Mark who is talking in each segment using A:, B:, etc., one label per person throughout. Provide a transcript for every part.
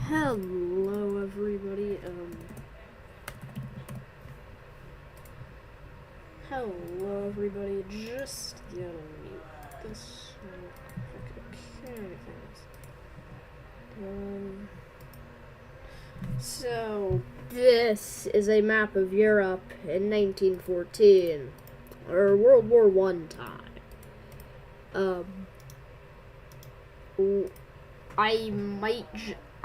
A: Hello, everybody. Hello, everybody. Just gonna mute this. Okay, thanks. So this is a map of Europe in 1914, or World War I time.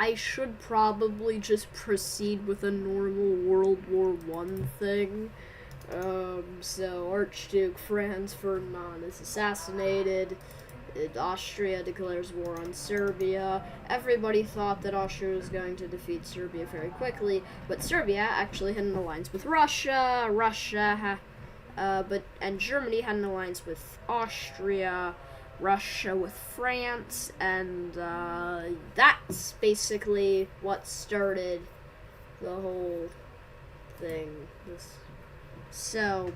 A: I should probably just proceed with a normal World War I thing. So Archduke Franz Ferdinand is assassinated. Austria declares war on Serbia. Everybody thought that Austria was going to defeat Serbia very quickly, but Serbia actually had an alliance with Russia. And Germany had an alliance with Austria. Russia with France, and that's basically what started the whole thing. So,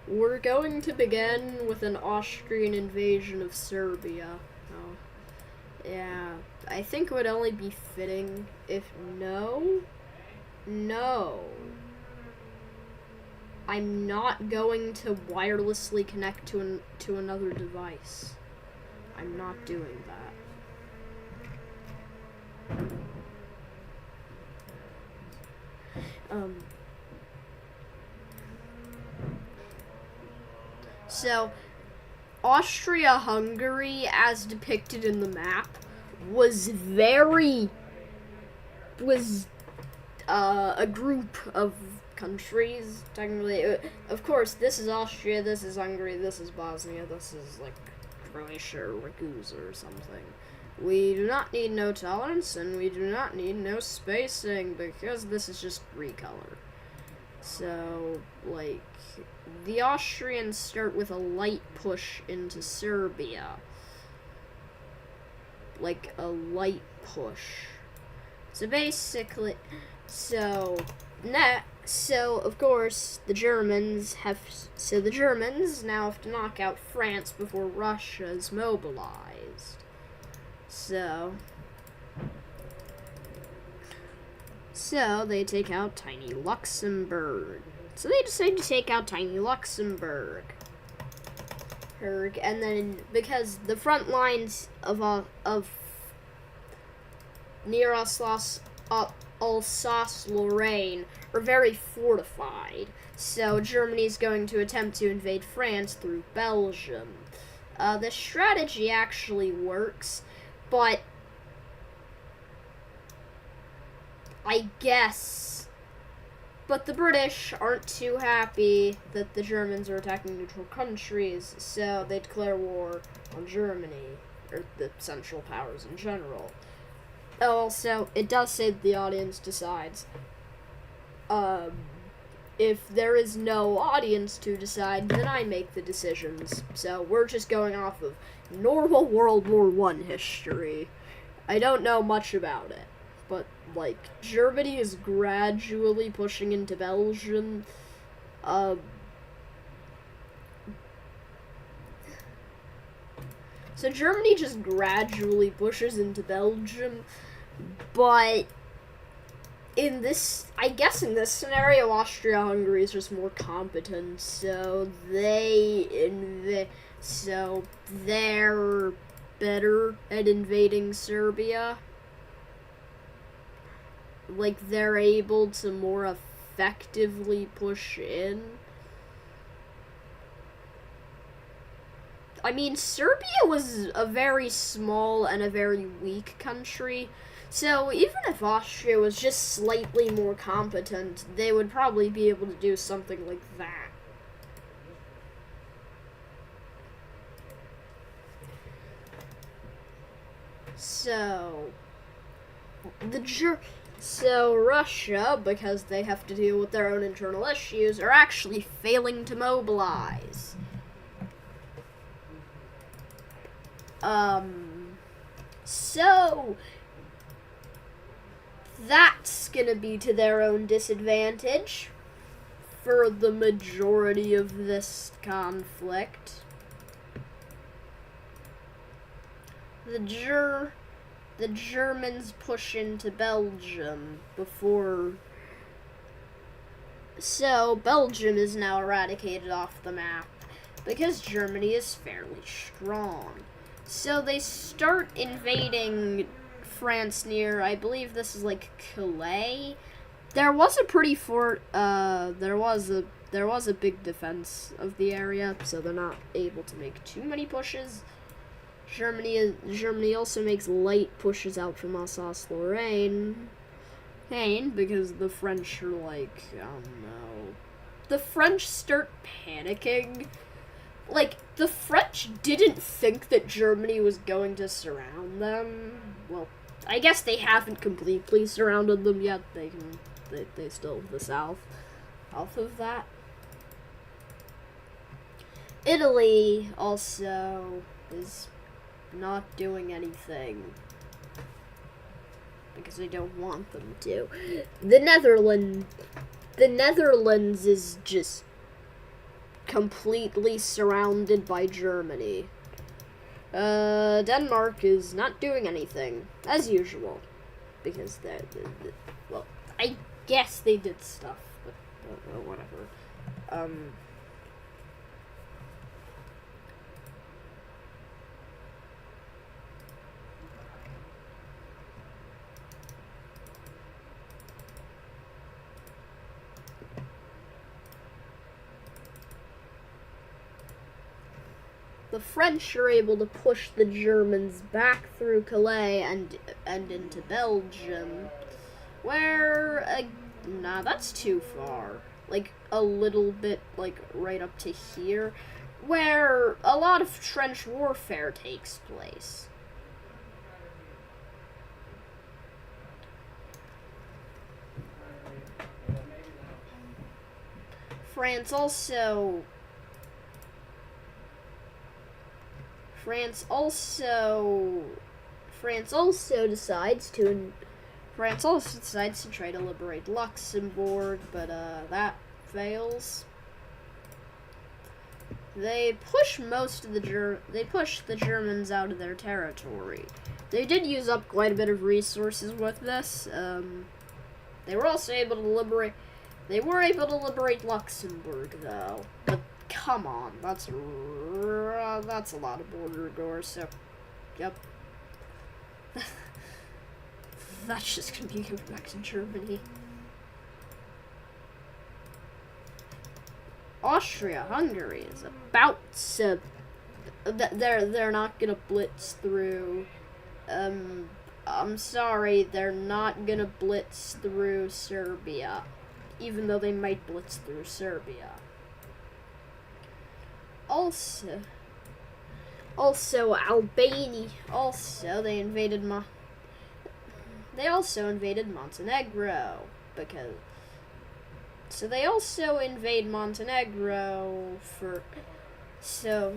A: we're going to begin with an Austrian invasion of Serbia. Yeah, I think it would only be fitting if no. I'm not going to wirelessly connect to another device. I'm not doing that. So, Austria-Hungary, as depicted in the map, was a group of countries, technically. Of course, this is Austria, this is Hungary, this is Bosnia, this is like Croatia or Ragusa or something. We do not need no tolerance, and we do not need no spacing, because this is just recolor. So, like, the Austrians start with a light push into Serbia. Like, a light push. So basically, of course, the Germans now have to knock out France before Russia is mobilized. So they take out tiny Luxembourg. So they decide to take out tiny Luxembourg. And then, because the front lines of near Alsace-Lorraine are very fortified, so Germany's going to attempt to invade France through Belgium. The strategy actually works, but but the British aren't too happy that the Germans are attacking neutral countries, so they declare war on Germany, or the Central Powers in general. Also, it does say that the audience decides. If there is no audience to decide, then I make the decisions. So we're just going off of normal World War I history. I don't know much about it, but, like, Germany is gradually pushing into Belgium. So Germany just gradually pushes into Belgium, but in this scenario, Austria-Hungary is just more competent, so they're better at invading Serbia. Like, they're able to more effectively push in. I mean, Serbia was a very small and a very weak country, so even if Austria was just slightly more competent, they would probably be able to do something like that. So Russia, because they have to deal with their own internal issues, are actually failing to mobilize. So that's gonna be to their own disadvantage for the majority of this conflict. the Germans push into Belgium before. So, Belgium is now eradicated off the map because Germany is fairly strong. So, they start invading France near, I believe this is like Calais. There was a pretty there was a big defense of the area, so they're not able to make too many pushes. Germany also makes light pushes out from Alsace-Lorraine, because the French are like, oh no. The French start panicking. Like, the French didn't think that Germany was going to surround them. Well, I guess they haven't completely surrounded them yet. They still the south of that. Italy also is not doing anything because they don't want them to. The Netherlands is just completely surrounded by Germany. Denmark is not doing anything as usual because well, I guess they did stuff, but whatever. The French are able to push the Germans back through Calais and into Belgium, where, nah, that's too far. Like, a little bit, like, right up to here, where a lot of trench warfare takes place. France also decides to try to liberate Luxembourg, but that fails. They push the Germans out of their territory. They did use up quite a bit of resources with this. They were also able to liberate. They were able to liberate Luxembourg, though. But come on, that's a lot of border doors. So, yep. That's just gonna be given back to Germany. Austria-Hungary is about to. They're not gonna blitz through. I'm sorry, they're not gonna blitz through Serbia, even though they might blitz through Serbia. Also Albania. They also invaded Montenegro because. So they also invade Montenegro so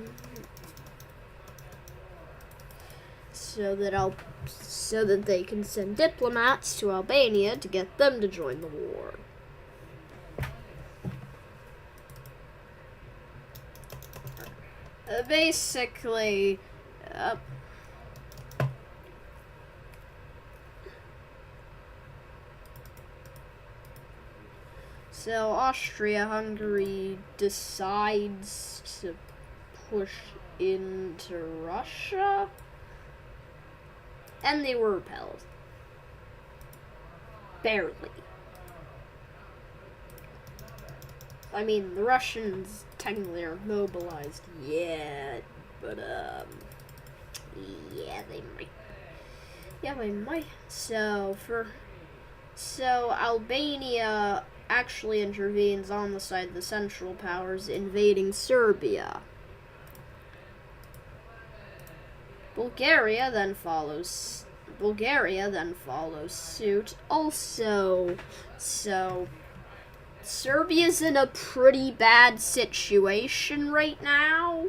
A: that they can send diplomats to Albania to get them to join the war. Basically, so Austria-Hungary decides to push into Russia, and they were repelled. Barely. I mean, the Russians technically aren't mobilized yet, but, yeah, they might. Yeah, they might. So Albania actually intervenes on the side of the Central Powers, invading Serbia. Bulgaria then follows suit. Also, so Serbia's in a pretty bad situation right now.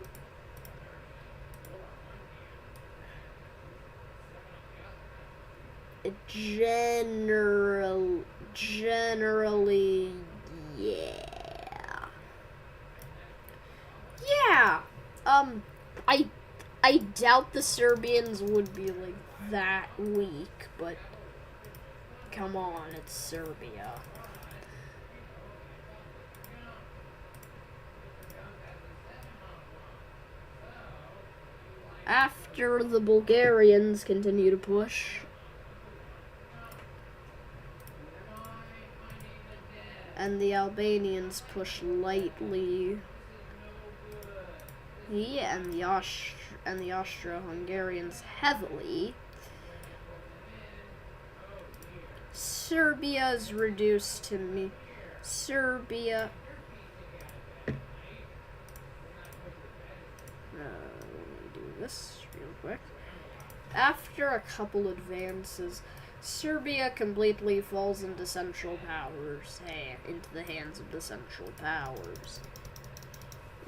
A: Generally, yeah. Yeah. I doubt the Serbians would be like that weak, but come on, it's Serbia. After the Bulgarians continue to push, and the Albanians push lightly. Yeah, and the Austro-Hungarians heavily. Serbia's reduced to me. Serbia. Let me do this real quick. After a couple advances, Serbia completely falls into Central Powers, into the hands of the Central Powers,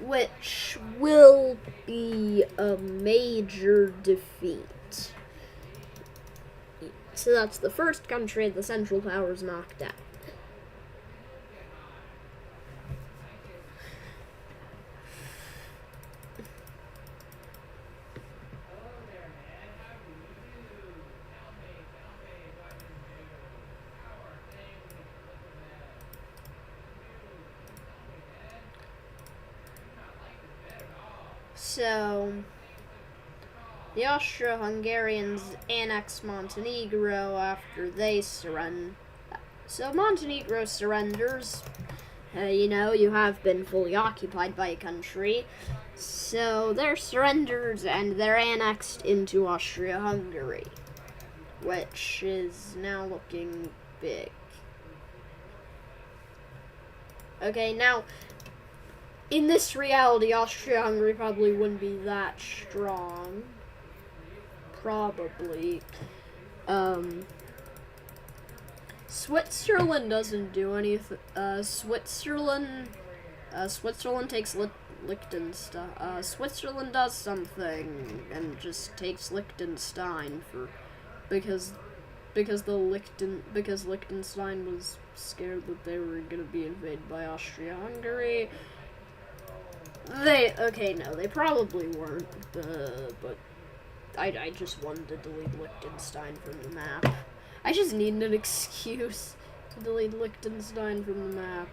A: which will be a major defeat. So that's the first country the Central Powers knocked out. So, the Austro-Hungarians annex Montenegro after they surrender. So Montenegro surrenders. You have been fully occupied by a country. So they're surrendered and they're annexed into Austria-Hungary, which is now looking big. Okay, now, in this reality, Austria-Hungary probably wouldn't be that strong. Probably. Switzerland doesn't do anything. Switzerland takes Liechtenstein. Switzerland does something and just takes Liechtenstein because Liechtenstein was scared that they were gonna be invaded by Austria-Hungary. They probably weren't, but I just wanted to delete Liechtenstein from the map. I just needed an excuse to delete Liechtenstein from the map.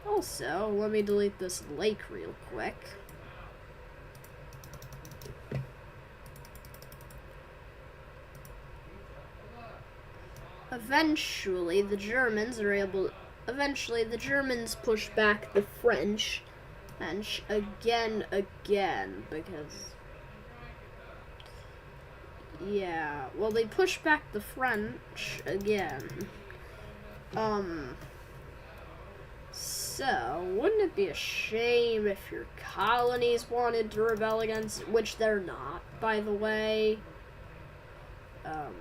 A: Also, let me delete this lake real quick. Eventually, the Germans push back the French, and again, because, yeah, well, they push back the French again. So, wouldn't it be a shame if your colonies wanted to rebel against, which they're not, by the way, but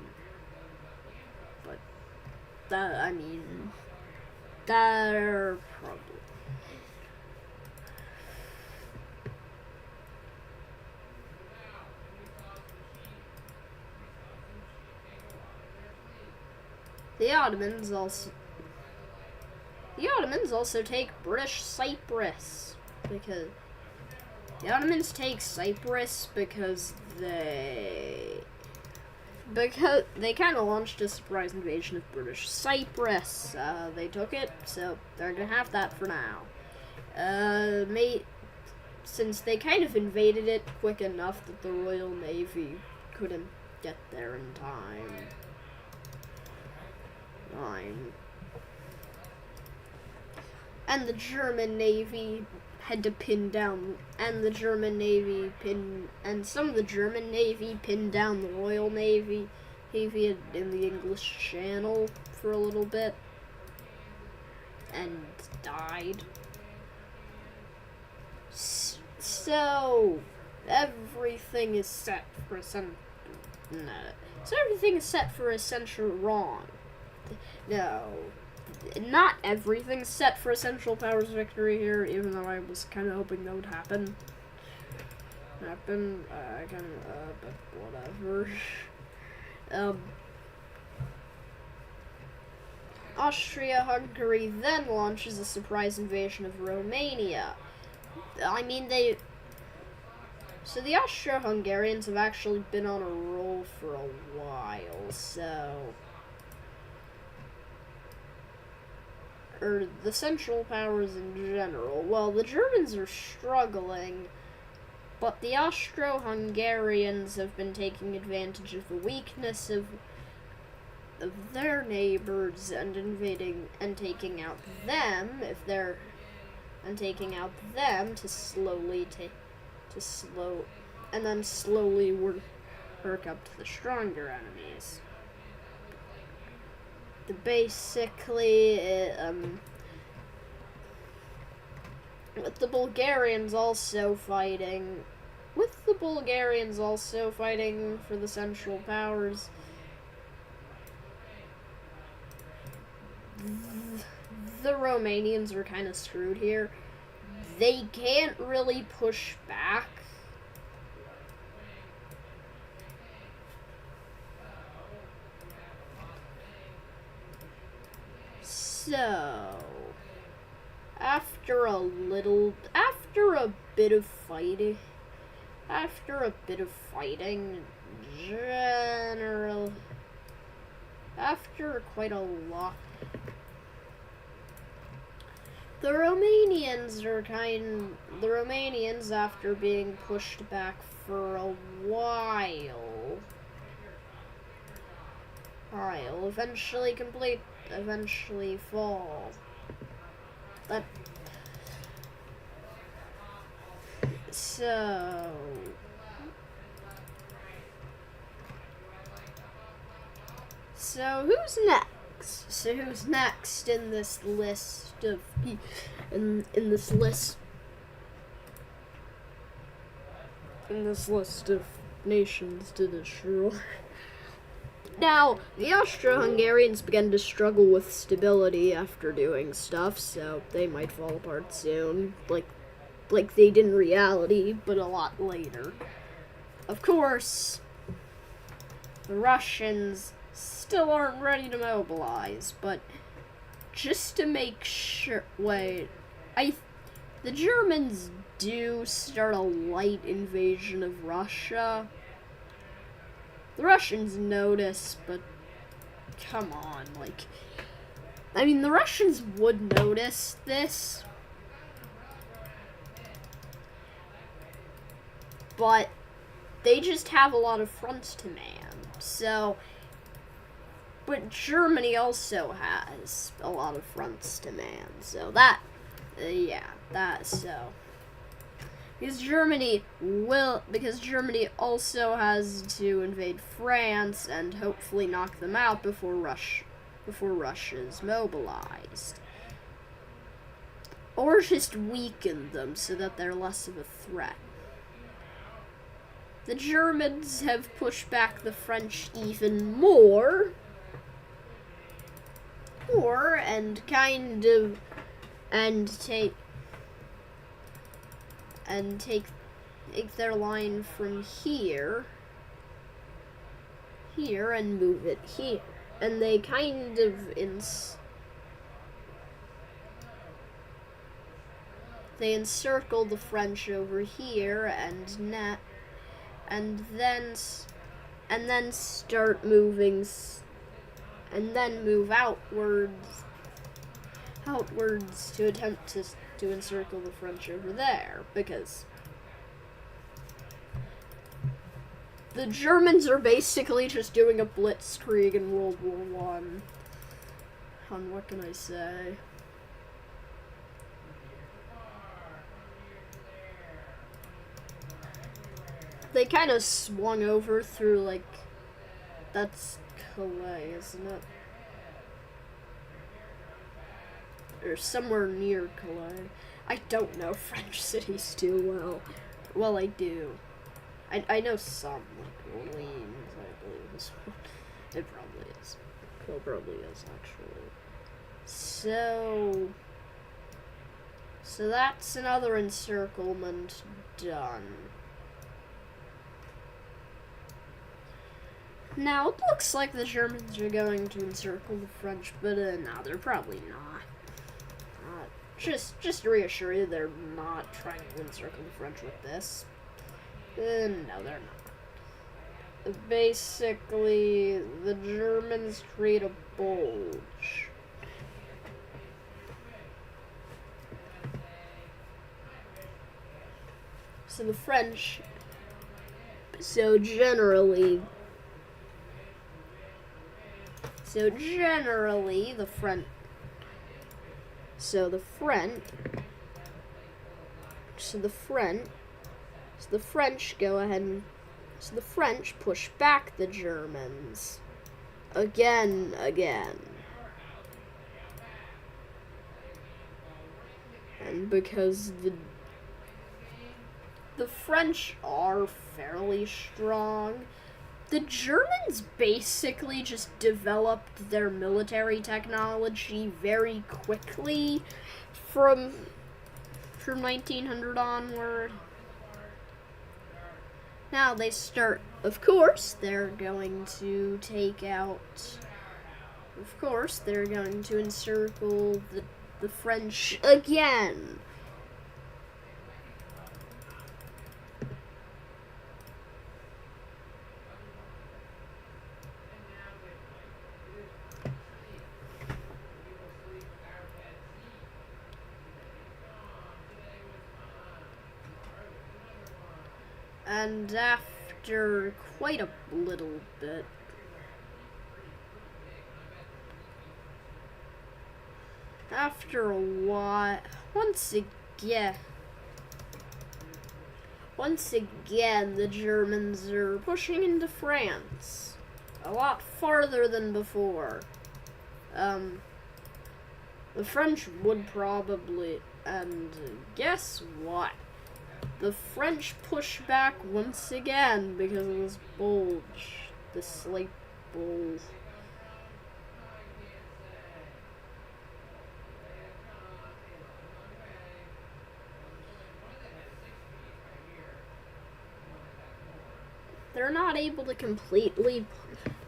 A: they're probably. The Ottomans also take British Cyprus because they kind of launched a surprise invasion of British Cyprus. They took it, so they're gonna have that for now. Since they kind of invaded it quick enough that the Royal Navy couldn't get there in time. And the German Navy had to pin down, and some of the German Navy pinned down the Royal Navy in the English Channel for a little bit, and died. So, everything is set for essential wrong. No, not everything's set for a Central Powers victory here, even though I was kind of hoping that would happen. But whatever. Austria-Hungary then launches a surprise invasion of Romania. So the Austro-Hungarians have actually been on a roll for a while, or the Central Powers in general. Well, the Germans are struggling, but the Austro-Hungarians have been taking advantage of the weakness of their neighbors and invading and taking out them to slowly work up to the stronger enemies. With the Bulgarians also fighting for the Central Powers, the Romanians are kind of screwed here. They can't really push back. So, after a bit of fighting, after quite a lot, the Romanians, after being pushed back for a while, eventually fall. So who's next? Who's next in this list of nations to destroy? Now, the Austro-Hungarians began to struggle with stability after doing stuff, so they might fall apart soon, like they did in reality, but a lot later. Of course, the Russians still aren't ready to mobilize, but just to make sure, the Germans do start a light invasion of Russia. The Russians notice, but come on, the Russians would notice this, but they just have a lot of fronts to man, but Germany also has a lot of fronts to man, because Germany also has to invade France and hopefully knock them out before Russia's mobilized. Or just weaken them so that they're less of a threat. The Germans have pushed back the French even more, take their line from here and move it here. And they they encircle the French over here and then start moving and then move outwards to attempt to encircle the French over there, because the Germans are basically just doing a blitzkrieg in World War I. And what can I say? They kind of swung over through, that's Calais, isn't it? Or somewhere near Calais. I don't know French cities too well. Well, I do. I know some, Orleans, I believe is one. It probably is. It probably is, actually. So that's another encirclement done. Now, it looks like the Germans are going to encircle the French, but no, they're probably not. Just to reassure you, they're not trying to encircle the French with this. No, they're not. Basically, the Germans create a bulge. So the French, generally, the French, the French go ahead and, the French push back the Germans. Again. And because the French are fairly strong, the Germans basically just developed their military technology very quickly from 1900 onward. Now they start, of course, they're going to encircle the French again. And after quite a little bit, after a while, once again, the Germans are pushing into France a lot farther than before. The French would probably, and guess what? The French push back once again because of this bulge, this slate bulge. They're not able to completely,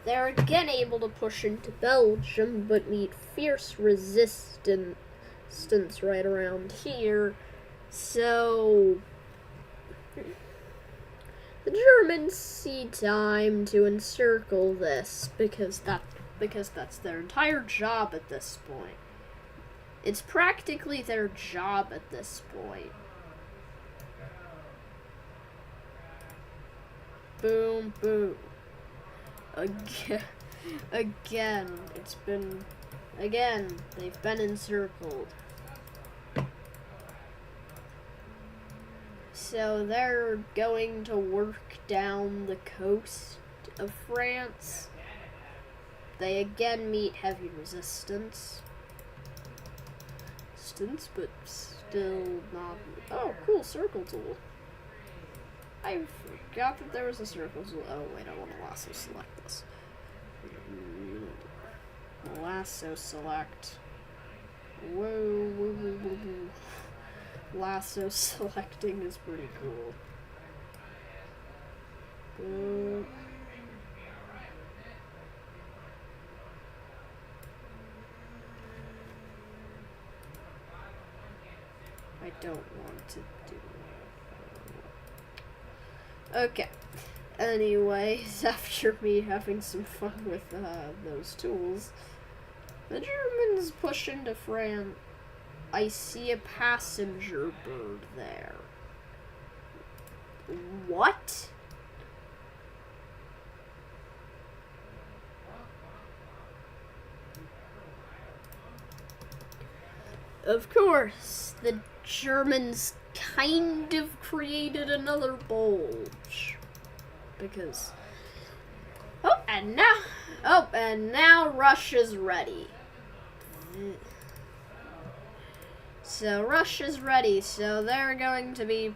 A: they're again able to push into Belgium, but meet fierce resistance right around here. So the Germans see time to encircle this because that's their entire job at this point. It's practically their job at this point. Boom, boom. Again, they've been encircled. So they're going to work down the coast of France. They again meet heavy resistance. But still not. Oh, cool, circle tool. I forgot that there was a circle tool. Oh, wait, I want to lasso select this. Lasso select. Whoa. Lasso selecting is pretty cool. I don't want to do that. Okay. Anyways, after me having some fun with those tools, the Germans push into France. I see a passenger bird there. What? Of course, the Germans kind of created another bulge. Because... and now Russia's ready. So Russia's ready, so they're going to be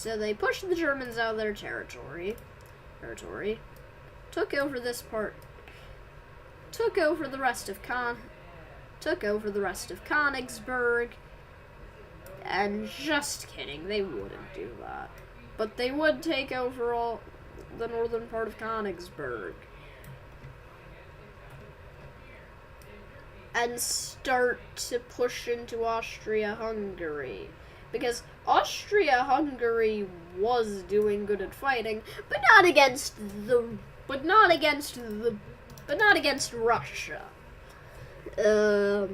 A: they push the Germans out of their territory, took over this part, took over the rest of Königsberg, and just kidding, they wouldn't do that. But they would take over all the northern part of Königsberg. And start to push into Austria-Hungary. because Austria-Hungary was doing good at fighting, but not against Russia. Oh.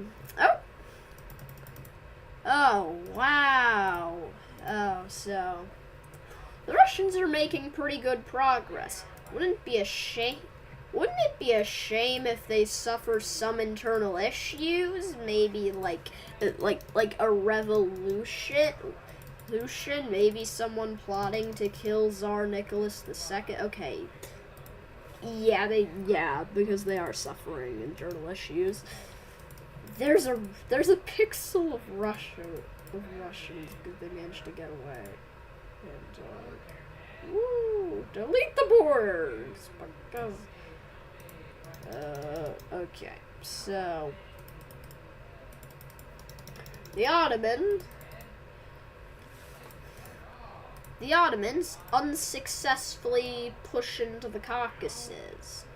A: Oh, wow. Oh, so the Russians are making pretty good progress. Wouldn't it be a shame if they suffer some internal issues? Maybe like a revolution? Maybe someone plotting to kill Tsar Nicholas II? Okay. Yeah, because they are suffering internal issues. There's a pixel of Russians because they managed to get away. And delete the borders because okay. So the Ottomans unsuccessfully push into the Caucasus.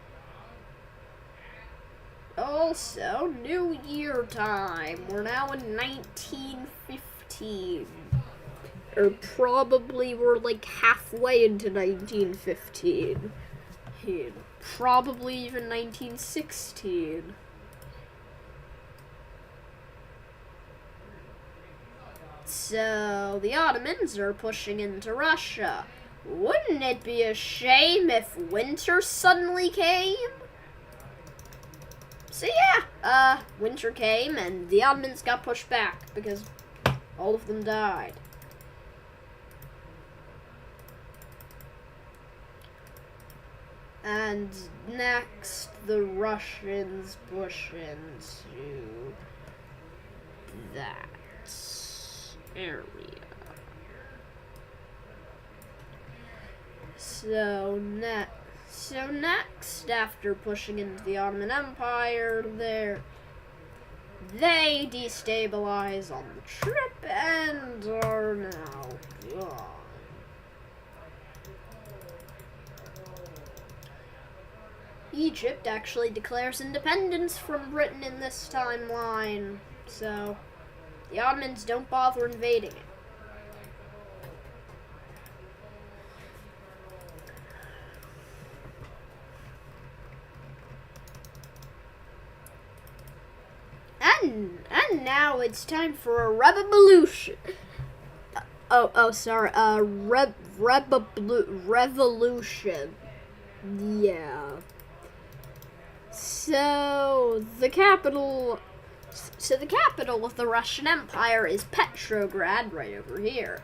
A: Also, New Year time. We're now in 1915. Or probably we're like halfway into 1915. Probably even 1916. So, the Ottomans are pushing into Russia. Wouldn't it be a shame if winter suddenly came? So yeah, winter came and the Ottomans got pushed back because all of them died. And next, the Russians push into that area. So next, after pushing into the Ottoman Empire, they destabilize on the trip and are now gone. Egypt actually declares independence from Britain in this timeline, so the Ottomans don't bother invading it. And now it's time for a revolution. Revolution. Yeah. So the capital of the Russian Empire is Petrograd, right over here.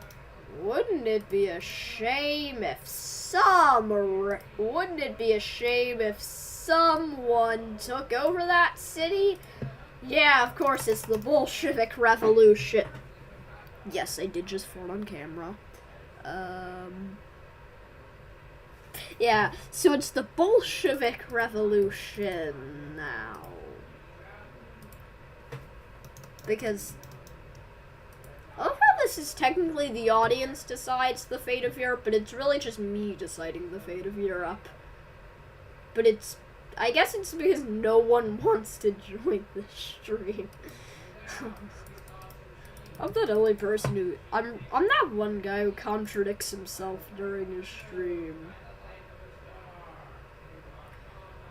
A: Wouldn't it be a shame if someone took over that city? Yeah, of course, it's the Bolshevik Revolution. Yes, I did just fart on camera. Yeah, so it's the Bolshevik Revolution now. Because I love how this is technically the audience decides the fate of Europe, but it's really just me deciding the fate of Europe. But I guess it's because no one wants to join the stream. I'm that only person who I'm that one guy who contradicts himself during his stream.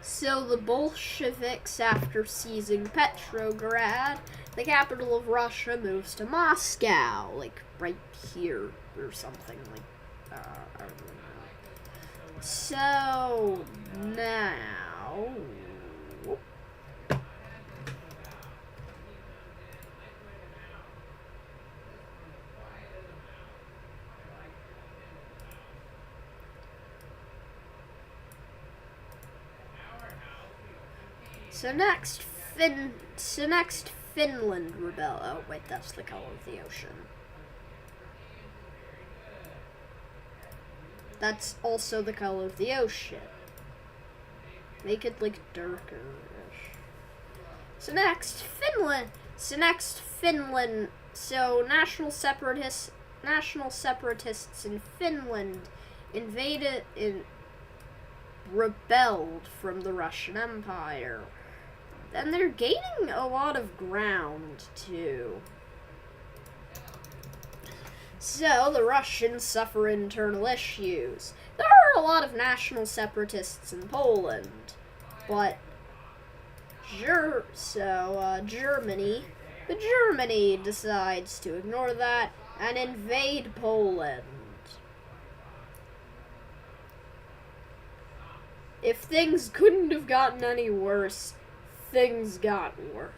A: So the Bolsheviks, after seizing Petrograd, the capital of Russia, moves to Moscow, like right here or something. Like I don't know. So now. So next Finland rebel. Oh wait, that's the color of the ocean. That's also the color of the ocean. Make it like darker-ish. So next Finland. So national separatists in Finland rebelled from the Russian Empire. And they're gaining a lot of ground, too. So the Russians suffer internal issues. There are a lot of national separatists in Poland, but Germany decides to ignore that and invade Poland. If things couldn't have gotten any worse, things got worse.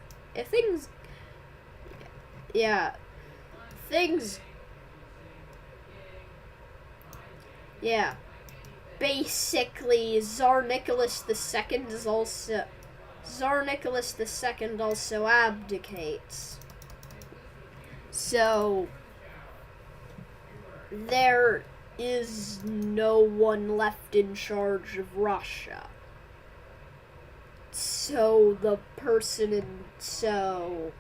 A: Basically, Tsar Nicholas II also abdicates. So there is no one left in charge of Russia. So the person in so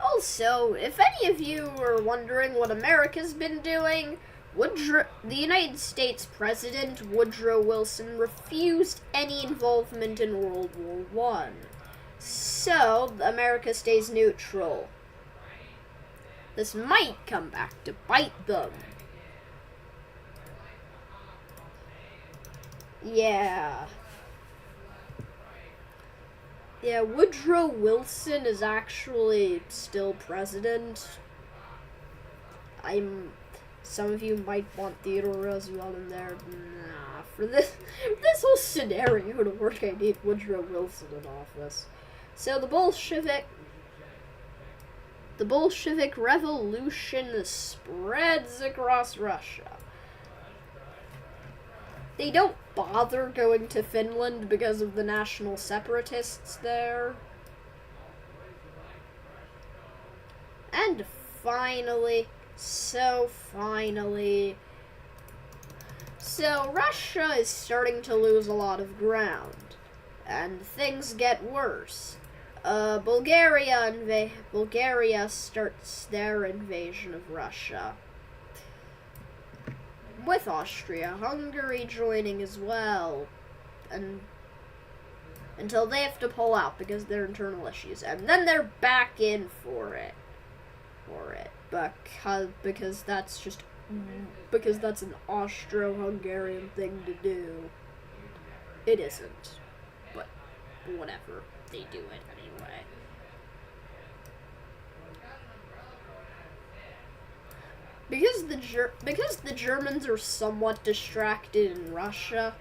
A: Also, if any of you are wondering what America's been doing, the United States President Woodrow Wilson refused any involvement in World War I. So, America stays neutral. This might come back to bite them. Yeah, Woodrow Wilson is actually still president. Some of you might want Theodore Roosevelt in there. Nah, for this whole scenario to work, I need Woodrow Wilson in office. So the Bolshevik Revolution spreads across Russia. They don't bother going to Finland because of the national separatists there. And finally, Russia is starting to lose a lot of ground, and things get worse. Bulgaria starts their invasion of Russia, with Austria-Hungary joining as well, and until they have to pull out because of their internal issues, and then they're back in for it, because that's an Austro-Hungarian thing to do. It isn't, but whatever, they do it anyway. Because the Germans are somewhat distracted in Russia,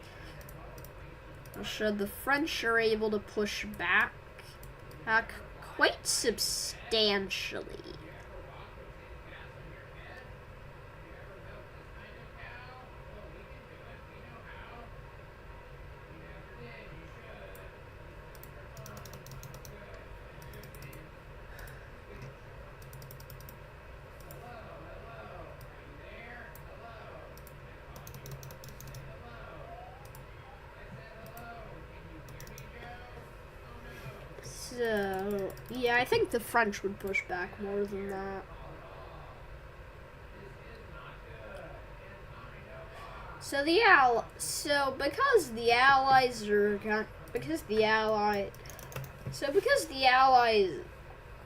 A: the French are able to push back quite substantially. So, yeah, I think the French would push back more than that.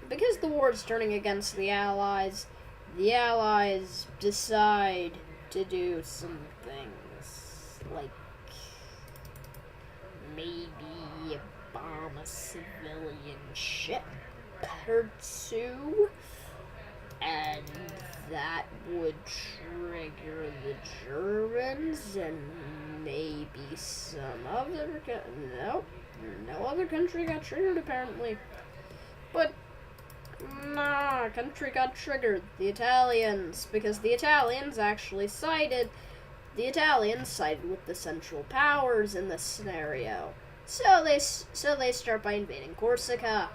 A: Because the war's turning against the Allies decide to do some things, like maybe bomb a civilian ship or two, and that would trigger the Germans and maybe some other no other country got triggered apparently, but country got triggered, the Italians, because the Italians sided with the Central Powers in this scenario. So they start by invading Corsica.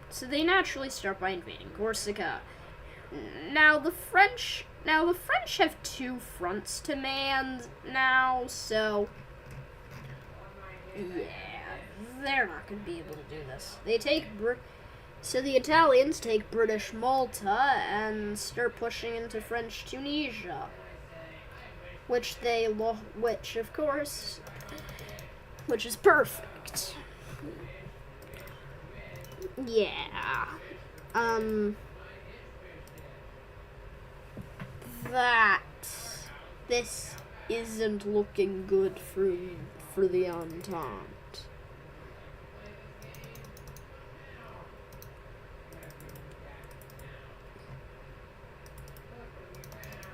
A: So they naturally start by invading Corsica. Now the French have two fronts to man now, so yeah, they're not going to be able to do this. They take So the Italians take British Malta and start pushing into French Tunisia, which of course, which is perfect. Yeah. That this isn't looking good for the Entente.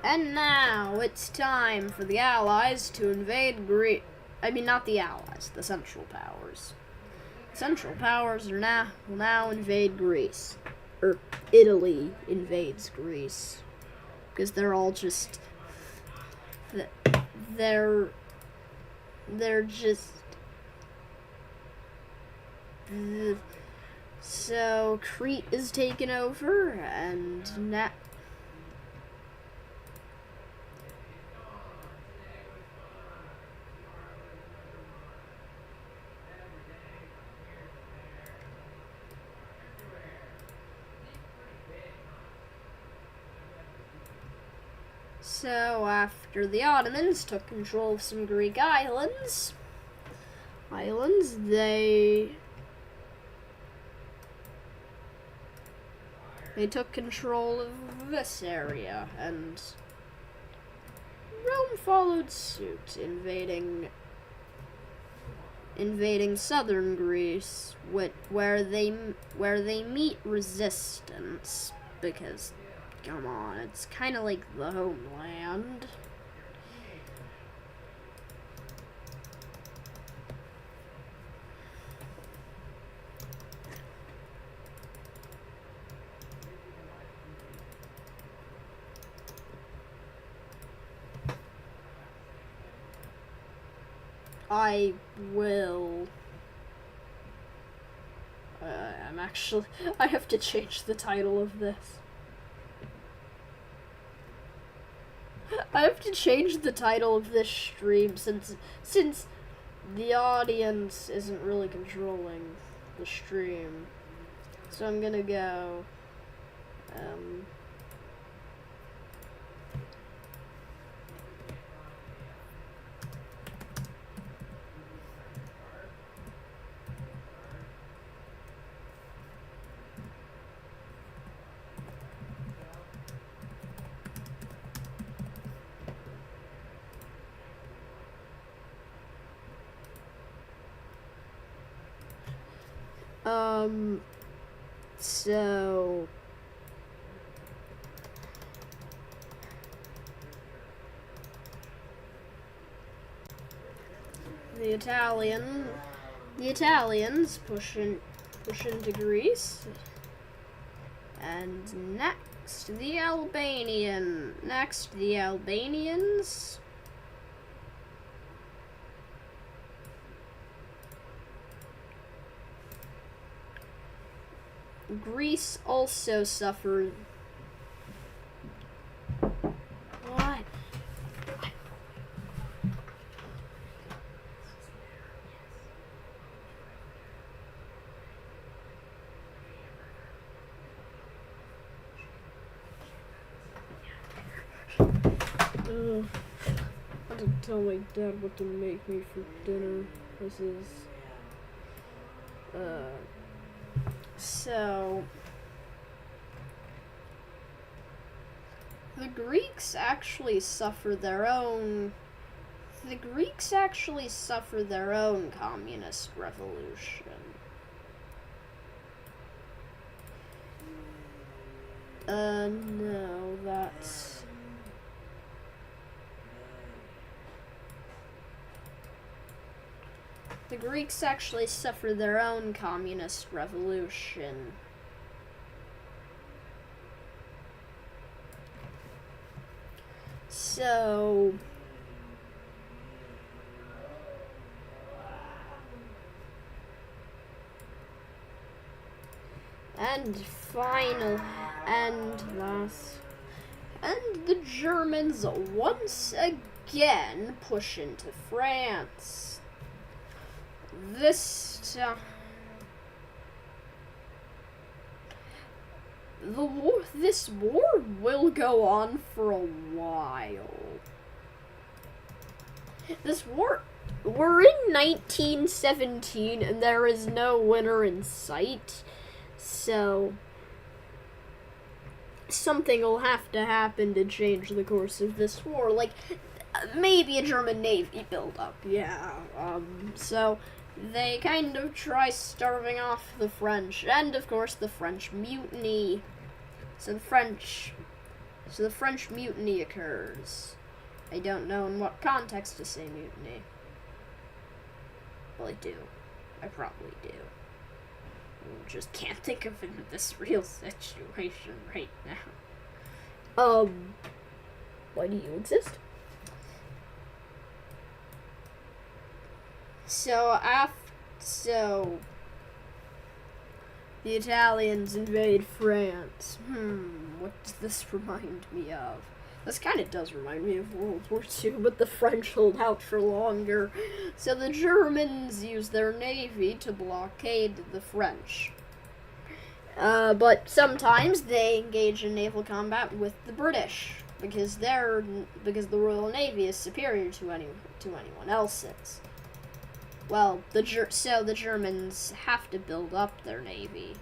A: And now it's time for the Allies to invade Greece. I mean, not the Allies, the Central Powers. Central Powers will now invade Greece. Or Italy invades Greece. Because they're all just... They're just... So Crete is taken over, and now... So after the Ottomans took control of some Greek islands, they took control of this area, and Rome followed suit, invading southern Greece, where they meet resistance, because, come on, it's kind of like the homeland. I will... I have to change the title of this. I have to change the title of this stream since the audience isn't really controlling the stream. So I'm gonna go... So... The Italians push into Greece. And next, the Albanians. Greece also suffered. What? I had to tell my dad what to make me for dinner. This is... So... The Greeks actually suffer their own communist revolution. No, that's... The Greeks actually suffer their own communist revolution. So... And the Germans once again push into France. This time... this war will go on for a while. We're in 1917 and there is no winner in sight, so something will have to happen to change the course of this war, like maybe a German Navy buildup, yeah, so they kind of try starving off the French, and of course the French mutiny. So the French mutiny occurs. I don't know in what context to say mutiny. Well, I do. I probably do. I just can't think of it in this real situation right now. Why do you exist? So the Italians invade France. What does this remind me of? This kind of does remind me of World War II, but the French hold out for longer. So the Germans use their navy to blockade the French. But sometimes they engage in naval combat with the British, because the Royal Navy is superior to anyone else's. Well, so the Germans have to build up their navy.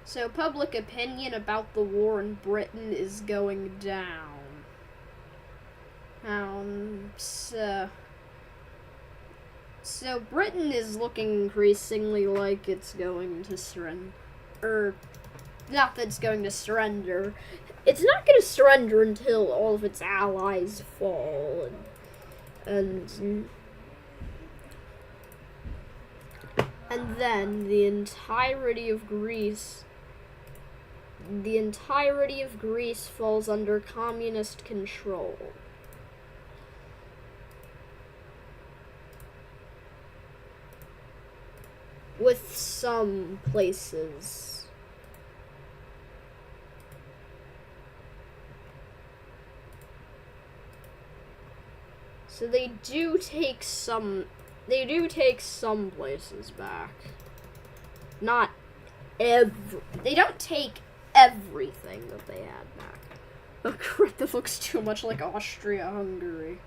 A: So public opinion about the war in Britain is going down. So Britain is looking increasingly like it's going to surrender. Not that it's going to surrender. It's not going to surrender until all of its allies fall, and then the entirety of Greece falls under communist control. With some places. So they do take some places back. They don't take everything that they had back. Oh crap, this looks too much like Austria-Hungary.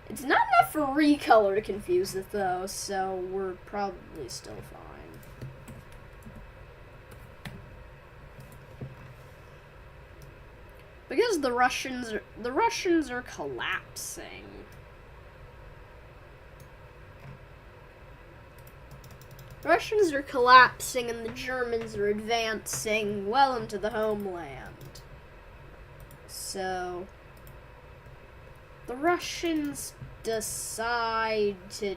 A: It's not enough for recolor to confuse it though, so we're probably still fine. Because the Russians are collapsing. The Russians are collapsing and the Germans are advancing well into the homeland. So the Russians decide to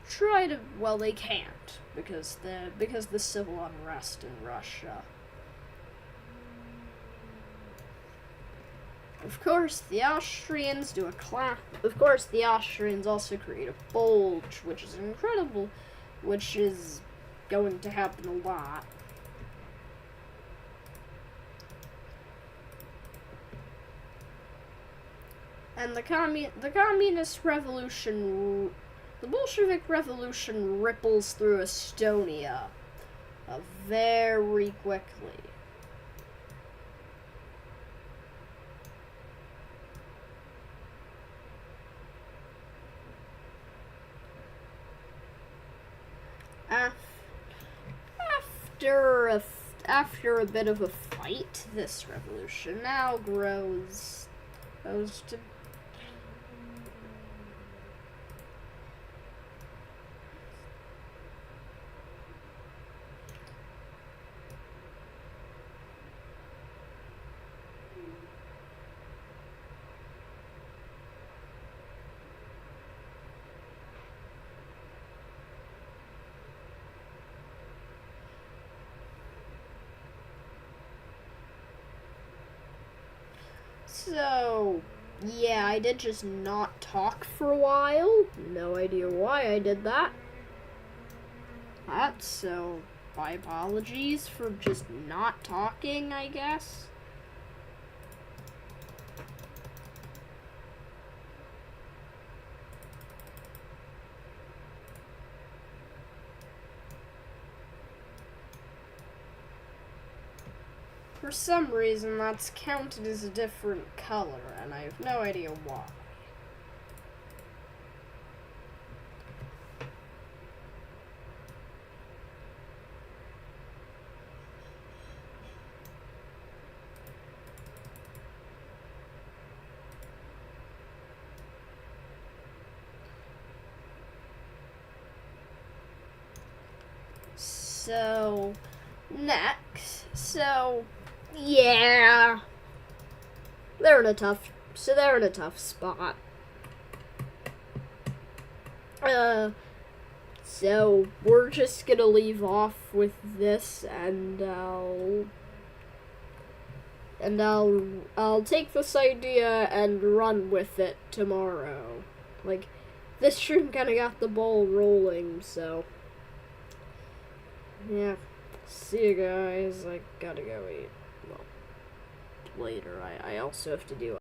A: try to, well, they can't because the civil unrest in Russia. Of course, the Austrians also create a bulge, which is incredible, which is going to happen a lot. And the Bolshevik Revolution ripples through Estonia very quickly. After a bit of a fight, this revolution now goes to So, yeah, I did just not talk for a while. No idea why I did that. that, so my apologies for just not talking, I guess. For some reason, that's counted as a different color, and I have no idea why. So, next, yeah, they're in a tough spot. So we're just gonna leave off with this, and I'll take this idea and run with it tomorrow. Like, this stream kind of got the ball rolling, so yeah. See you guys. I gotta go eat. Well, later. I also have to do